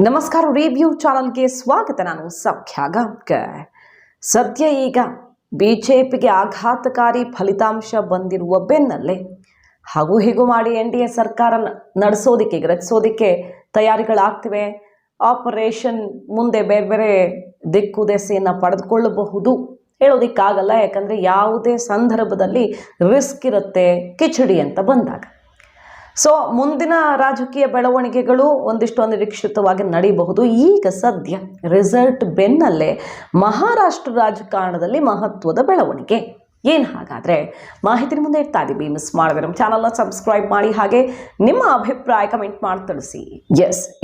ನಮಸ್ಕಾರ, ರಿವ್ಯೂ ಚಾನಲ್ಗೆ ಸ್ವಾಗತ. ನಾನು ಸೌಖ್ಯ ಗಾಂವ್ಕರ್. ಸದ್ಯ ಈಗ ಬಿಜೆಪಿಗೆ ಆಘಾತಕಾರಿ ಫಲಿತಾಂಶ ಬಂದಿರುವ ಬೆನ್ನಲ್ಲೇ ಹಾಗೂ ಹೀಗೂ ಮಾಡಿ NDA ಸರ್ಕಾರ ರಚಿಸೋದಕ್ಕೆ ತಯಾರಿಗಳಾಗ್ತಿವೆ. ಆಪರೇಷನ್ ಮುಂದೆ ಬೇರೆ ಬೇರೆ ದಿಕ್ಕು ದೆಸೆಯನ್ನು ಪಡೆದುಕೊಳ್ಳಬಹುದು ಹೇಳೋದಕ್ಕಾಗಲ್ಲ, ಯಾಕಂದರೆ ಯಾವುದೇ ಸಂದರ್ಭದಲ್ಲಿ ರಿಸ್ಕ್ ಇರುತ್ತೆ ಕಿಚಡಿ ಅಂತ ಬಂದಾಗ. ಸೊ ಮುಂದಿನ ರಾಜಕೀಯ ಬೆಳವಣಿಗೆಗಳು ಒಂದಿಷ್ಟು ಅನಿರೀಕ್ಷಿತವಾಗಿ ನಡೀಬಹುದು. ಈಗ ಸದ್ಯ ರಿಸಲ್ಟ್ ಬೆನ್ನಲ್ಲೇ ಮಹಾರಾಷ್ಟ್ರ ರಾಜಕಾರಣದಲ್ಲಿ ಮಹತ್ವದ ಬೆಳವಣಿಗೆ ಏನು? ಹಾಗಾದರೆ ಮಾಹಿತಿ ಮುಂದೆ ಇಡ್ತಾ ಇದ್ದೀವಿ. ಮಿಸ್ ಮಾಡಿದ್ರೆ ನಮ್ಮ ಚಾನಲ್ನ ಸಬ್ಸ್ಕ್ರೈಬ್ ಮಾಡಿ, ಹಾಗೆ ನಿಮ್ಮ ಅಭಿಪ್ರಾಯ ಕಮೆಂಟ್ ಮಾಡಿ ತಿಳಿಸಿ.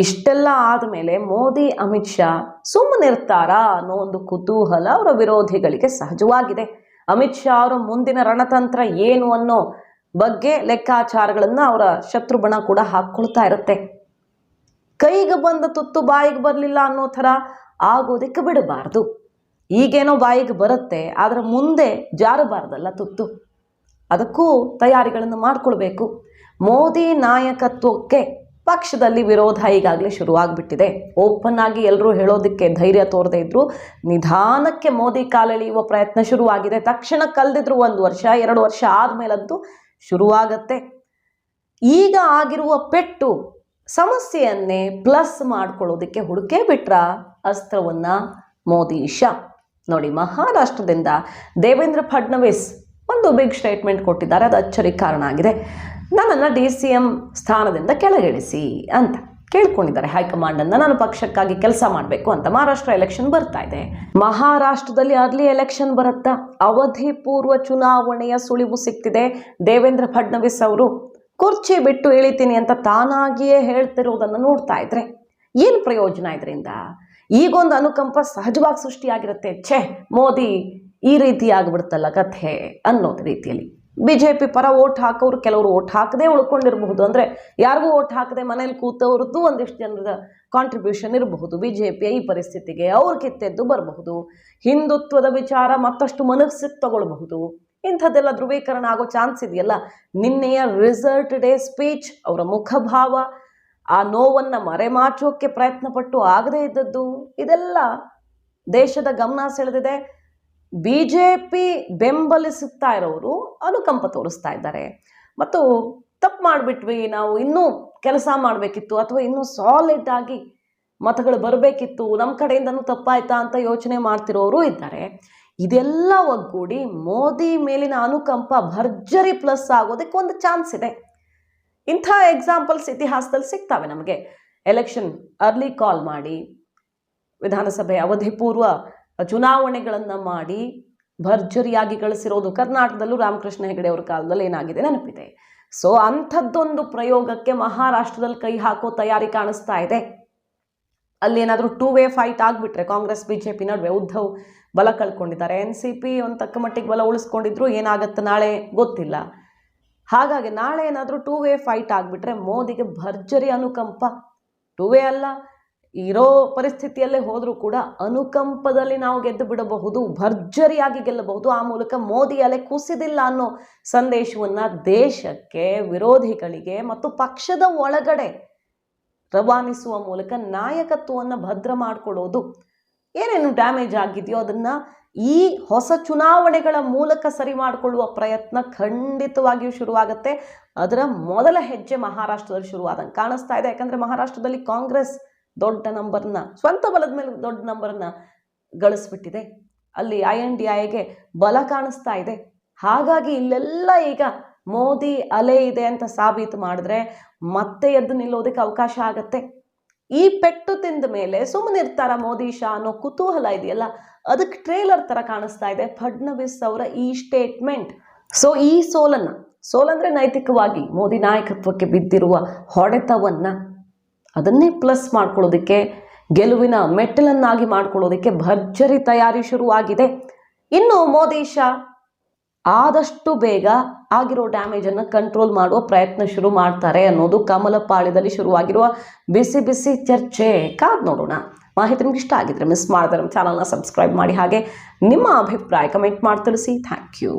ಇಷ್ಟೆಲ್ಲ ಆದಮೇಲೆ ಮೋದಿ ಅಮಿತ್ ಶಾ ಸುಮ್ಮನಿರ್ತಾರಾ ಅನ್ನೋ ಒಂದು ಕುತೂಹಲ ಅವರ ವಿರೋಧಿಗಳಿಗೆ ಸಹಜವಾಗಿದೆ. ಅಮಿತ್ ಶಾ ಅವರ ಮುಂದಿನ ರಣತಂತ್ರ ಏನು ಅನ್ನೋ ಬಗ್ಗೆ ಲೆಕ್ಕಾಚಾರಗಳನ್ನು ಅವರ ಶತ್ರುಬಣ ಕೂಡ ಹಾಕ್ಕೊಳ್ತಾ ಇರುತ್ತೆ. ಕೈಗೆ ಬಂದ ತುತ್ತು ಬಾಯಿಗೆ ಬರಲಿಲ್ಲ ಅನ್ನೋ ಥರ ಆಗೋದಕ್ಕೆ ಬಿಡಬಾರ್ದು. ಈಗೇನೋ ಬಾಯಿಗೆ ಬರುತ್ತೆ, ಆದರೆ ಮುಂದೆ ಜಾರಬಾರ್ದಲ್ಲ ತುತ್ತು. ಅದಕ್ಕೂ ತಯಾರಿಗಳನ್ನು ಮಾಡಿಕೊಳ್ಬೇಕು. ಮೋದಿ ನಾಯಕತ್ವಕ್ಕೆ ಪಕ್ಷದಲ್ಲಿ ವಿರೋಧ ಈಗಾಗಲೇ ಶುರುವಾಗ್ಬಿಟ್ಟಿದೆ. ಓಪನ್ ಆಗಿ ಎಲ್ಲರೂ ಹೇಳೋದಕ್ಕೆ ಧೈರ್ಯ ತೋರದೇ ಇದ್ರು, ನಿಧಾನಕ್ಕೆ ಮೋದಿ ಕಾಲೆಳೆಯುವ ಪ್ರಯತ್ನ ಶುರುವಾಗಿದೆ. ತಕ್ಷಣ ಕಲ್ದಿದ್ರು 1 ವರ್ಷ 2 ವರ್ಷ ಆದಮೇಲಂತೂ ಶುರುವಾಗತ್ತೆ. ಈಗ ಆಗಿರುವ ಪೆಟ್ಟು ಸಮಸ್ಯೆಯನ್ನೇ ಪ್ಲಸ್ ಮಾಡ್ಕೊಳ್ಳೋದಕ್ಕೆ ಹುಡುಕೇ ಬಿಟ್ರ ಅಸ್ತ್ರವನ್ನ ಮೋದಿ ಶಾ. ನೋಡಿ, ಮಹಾರಾಷ್ಟ್ರದಿಂದ ದೇವೇಂದ್ರ ಫಡ್ನವೀಸ್ ಒಂದು ಬಿಗ್ ಸ್ಟೇಟ್ಮೆಂಟ್ ಕೊಟ್ಟಿದ್ದಾರೆ. ಅದು ಅಚ್ಚರಿ ಕಾರಣ ಆಗಿದೆ. ನನ್ನನ್ನು DCM ಸ್ಥಾನದಿಂದ ಕೆಳಗಿಳಿಸಿ ಅಂತ ಕೇಳ್ಕೊಂಡಿದ್ದಾರೆ ಹೈಕಮಾಂಡನ್ನು. ನಾನು ಪಕ್ಷಕ್ಕಾಗಿ ಕೆಲಸ ಮಾಡಬೇಕು ಅಂತ. ಮಹಾರಾಷ್ಟ್ರ ಎಲೆಕ್ಷನ್ ಬರ್ತಾ ಇದೆ. ಮಹಾರಾಷ್ಟ್ರದಲ್ಲಿ ಅರ್ಲಿ ಎಲೆಕ್ಷನ್ ಬರುತ್ತಾ? ಅವಧಿ ಪೂರ್ವ ಚುನಾವಣೆಯ ಸುಳಿವು ಸಿಕ್ತಿದೆ. ದೇವೇಂದ್ರ ಫಡ್ನವೀಸ್ ಅವರು ಕುರ್ಚಿ ಬಿಟ್ಟು ಇಳಿತೀನಿ ಅಂತ ತಾನಾಗಿಯೇ ಹೇಳ್ತಿರೋದನ್ನು ನೋಡ್ತಾ ಇದ್ರೆ ಏನು ಪ್ರಯೋಜನ ಇದರಿಂದ? ಈಗೊಂದು ಅನುಕಂಪ ಸಹಜವಾಗಿ ಸೃಷ್ಟಿಯಾಗಿರುತ್ತೆ. ಮೋದಿ ಈ ರೀತಿ ಆಗ್ಬಿಡ್ತಲ್ಲ ಕಥೆ ಅನ್ನೋದು ರೀತಿಯಲ್ಲಿ. BJP ಪರ ಓಟ್ ಹಾಕೋರು ಕೆಲವರು ಓಟ್ ಹಾಕದೆ ಉಳ್ಕೊಂಡಿರಬಹುದು. ಅಂದರೆ ಯಾರಿಗೂ ಓಟ್ ಹಾಕದೆ ಮನೇಲಿ ಕೂತವ್ರದ್ದು ಒಂದಿಷ್ಟು ಜನರ ಕಾಂಟ್ರಿಬ್ಯೂಷನ್ ಇರಬಹುದು BJPಯ ಈ ಪರಿಸ್ಥಿತಿಗೆ. ಅವ್ರು ಕಿತ್ತೆದ್ದು ಬರಬಹುದು. ಹಿಂದುತ್ವದ ವಿಚಾರ ಮತ್ತಷ್ಟು ಮನಸ್ಸಿಗೆ ತಗೊಳ್ಬಹುದು. ಇಂಥದ್ದೆಲ್ಲ ಧ್ರುವೀಕರಣ ಆಗೋ ಚಾನ್ಸ್ ಇದೆಯಲ್ಲ. ನಿನ್ನೆಯ ರಿಸಲ್ಟ್ ಡೇ ಸ್ಪೀಚ್, ಅವರ ಮುಖಭಾವ, ಆ ನೋವನ್ನು ಮರೆಮಾಚೋಕ್ಕೆ ಪ್ರಯತ್ನಪಟ್ಟು ಆಗದೇ ಇದ್ದದ್ದು, ಇದೆಲ್ಲ ದೇಶದ ಗಮನ ಸೆಳೆದಿದೆ. BJP ಬೆಂಬಲಿಸುತ್ತಾ ಇರೋರು ಅನುಕಂಪ ತೋರಿಸ್ತಾ ಇದ್ದಾರೆ. ಮತ್ತು ತಪ್ಪು ಮಾಡಿಬಿಟ್ವಿ, ನಾವು ಇನ್ನೂ ಕೆಲಸ ಮಾಡಬೇಕಿತ್ತು, ಅಥವಾ ಇನ್ನೂ ಸಾಲಿಡ್ ಆಗಿ ಮತಗಳು ಬರಬೇಕಿತ್ತು, ನಮ್ಮ ಕಡೆಯಿಂದನೂ ತಪ್ಪಾಯ್ತಾ ಅಂತ ಯೋಚನೆ ಮಾಡ್ತಿರೋರು ಇದ್ದಾರೆ. ಇದೆಲ್ಲ ಒಗ್ಗೂಡಿ ಮೋದಿ ಮೇಲಿನ ಅನುಕಂಪ ಭರ್ಜರಿ ಪ್ಲಸ್ ಆಗೋದಕ್ಕೆ ಒಂದು ಚಾನ್ಸ್ ಇದೆ. ಇಂಥ ಎಕ್ಸಾಂಪಲ್ಸ್ ಇತಿಹಾಸದಲ್ಲಿ ಸಿಗ್ತವೆ ನಮಗೆ. ಎಲೆಕ್ಷನ್ ಅರ್ಲಿ ಕಾಲ್ ಮಾಡಿ, ವಿಧಾನಸಭೆ ಅವಧಿ ಪೂರ್ವ ಚುನಾವಣೆಗಳನ್ನು ಮಾಡಿ ಭರ್ಜರಿಯಾಗಿ ಗಳಿಸಿರೋದು ಕರ್ನಾಟಕದಲ್ಲೂ ರಾಮಕೃಷ್ಣ ಹೆಗಡೆ ಅವರ ಕಾಲದಲ್ಲಿ ಏನಾಗಿದೆ ನೆನಪಿದೆ. ಸೊ ಅಂಥದ್ದೊಂದು ಪ್ರಯೋಗಕ್ಕೆ ಮಹಾರಾಷ್ಟ್ರದಲ್ಲಿ ಕೈ ಹಾಕೋ ತಯಾರಿ ಕಾಣಿಸ್ತಾ ಇದೆ. ಅಲ್ಲಿ ಏನಾದರೂ 2 ವೇ ಫೈಟ್ ಆಗಿಬಿಟ್ರೆ ಕಾಂಗ್ರೆಸ್ BJP ನಡುವೆ, ಉದ್ಧವ್ ಬಲ ಕಳ್ಕೊಂಡಿದ್ದಾರೆ, NCP ಒಂದು ತಕ್ಕ ಮಟ್ಟಿಗೆ ಬಲ ಉಳಿಸ್ಕೊಂಡಿದ್ರು, ಏನಾಗುತ್ತೆ ನಾಳೆ ಗೊತ್ತಿಲ್ಲ. ಹಾಗಾಗಿ ನಾಳೆ ಏನಾದರೂ 2 ವೇ ಫೈಟ್ ಆಗಿಬಿಟ್ರೆ ಮೋದಿಗೆ ಭರ್ಜರಿ ಅನುಕಂಪ. 2 ವೇ ಅಲ್ಲ, ಇರೋ ಪರಿಸ್ಥಿತಿಯಲ್ಲೇ ಹೋದರೂ ಕೂಡ ಅನುಕಂಪದಲ್ಲಿ ನಾವು ಗೆದ್ದು ಬಿಡಬಹುದು, ಭರ್ಜರಿಯಾಗಿ ಗೆಲ್ಲಬಹುದು. ಆ ಮೂಲಕ ಮೋದಿ ಅಲೆ ಕುಸಿದಿಲ್ಲ ಅನ್ನೋ ಸಂದೇಶವನ್ನು ದೇಶಕ್ಕೆ, ವಿರೋಧಿಗಳಿಗೆ ಮತ್ತು ಪಕ್ಷದ ಒಳಗಡೆ ರವಾನಿಸುವ ಮೂಲಕ ನಾಯಕತ್ವವನ್ನು ಭದ್ರ ಮಾಡಿಕೊಳ್ಳೋದು. ಏನೇನು ಡ್ಯಾಮೇಜ್ ಆಗಿದೆಯೋ ಅದನ್ನು ಈ ಹೊಸ ಚುನಾವಣೆಗಳ ಮೂಲಕ ಸರಿ ಮಾಡಿಕೊಳ್ಳುವ ಪ್ರಯತ್ನ ಖಂಡಿತವಾಗಿಯೂ ಶುರುವಾಗುತ್ತೆ. ಅದರ ಮೊದಲ ಹೆಜ್ಜೆ ಮಹಾರಾಷ್ಟ್ರದಲ್ಲಿ ಶುರುವಾದಂಗೆ ಕಾಣಿಸ್ತಾ ಇದೆ. ಯಾಕಂದರೆ ಮಹಾರಾಷ್ಟ್ರದಲ್ಲಿ ಕಾಂಗ್ರೆಸ್ ದೊಡ್ಡ ನಂಬರ್ನ, ಸ್ವಂತ ಬಲದ ಮೇಲೆ ದೊಡ್ಡ ನಂಬರ್ನ ಗಳಿಸ್ಬಿಟ್ಟಿದೆ. ಅಲ್ಲಿ INDIಗೆ ಬಲ ಕಾಣಿಸ್ತಾ ಇದೆ. ಹಾಗಾಗಿ ಇಲ್ಲೆಲ್ಲ ಈಗ ಮೋದಿ ಅಲೆ ಇದೆ ಅಂತ ಸಾಬೀತು ಮಾಡಿದ್ರೆ ಮತ್ತೆ ಎದ್ದು ನಿಲ್ಲೋದಕ್ಕೆ ಅವಕಾಶ ಆಗತ್ತೆ. ಈ ಪೆಟ್ಟು ತಿಂದ ಮೇಲೆ ಸುಮ್ಮನಿರ್ತಾರ ಮೋದಿ ಶಾ ಅನ್ನೋ ಕುತೂಹಲ ಇದೆಯಲ್ಲ, ಅದಕ್ಕೆ ಟ್ರೇಲರ್ ಥರ ಕಾಣಿಸ್ತಾ ಇದೆ ಫಡ್ನವೀಸ್ ಅವರ ಈ ಸ್ಟೇಟ್ಮೆಂಟ್. ಸೊ ಈ ಸೋಲಂದ್ರೆ ನೈತಿಕವಾಗಿ ಮೋದಿ ನಾಯಕತ್ವಕ್ಕೆ ಬಿದ್ದಿರುವ ಹೊಡೆತವನ್ನು ಅದನ್ನೇ ಪ್ಲಸ್ ಮಾಡ್ಕೊಳ್ಳೋದಕ್ಕೆ, ಗೆಲುವಿನ ಮೆಟ್ಟಲನ್ನಾಗಿ ಮಾಡ್ಕೊಳ್ಳೋದಕ್ಕೆ ಭರ್ಜರಿ ತಯಾರಿ ಶುರುವಾಗಿದೆ. ಇನ್ನು ಮೋದಿ ಶಾ ಆದಷ್ಟು ಬೇಗ ಆಗಿರೋ ಡ್ಯಾಮೇಜನ್ನು ಕಂಟ್ರೋಲ್ ಮಾಡುವ ಪ್ರಯತ್ನ ಶುರು ಮಾಡ್ತಾರೆ ಅನ್ನೋದು ಕಮಲ ಪಾಳ್ಯದಲ್ಲಿ ಶುರುವಾಗಿರುವ ಬಿಸಿ ಬಿಸಿ ಚರ್ಚೆ. ಕಾದ್ ನೋಡೋಣ. ಮಾಹಿತಿ ನಿಮ್ಗೆ ಇಷ್ಟ ಆಗಿದ್ರೆ ಮಿಸ್ ಮಾಡಿದ್ರೆ ನಮ್ಮ ಚಾನಲ್ನ ಸಬ್ಸ್ಕ್ರೈಬ್ ಮಾಡಿ, ಹಾಗೆ ನಿಮ್ಮ ಅಭಿಪ್ರಾಯ ಕಮೆಂಟ್ ಮಾಡಿ ತಿಳಿಸಿ. Thank you.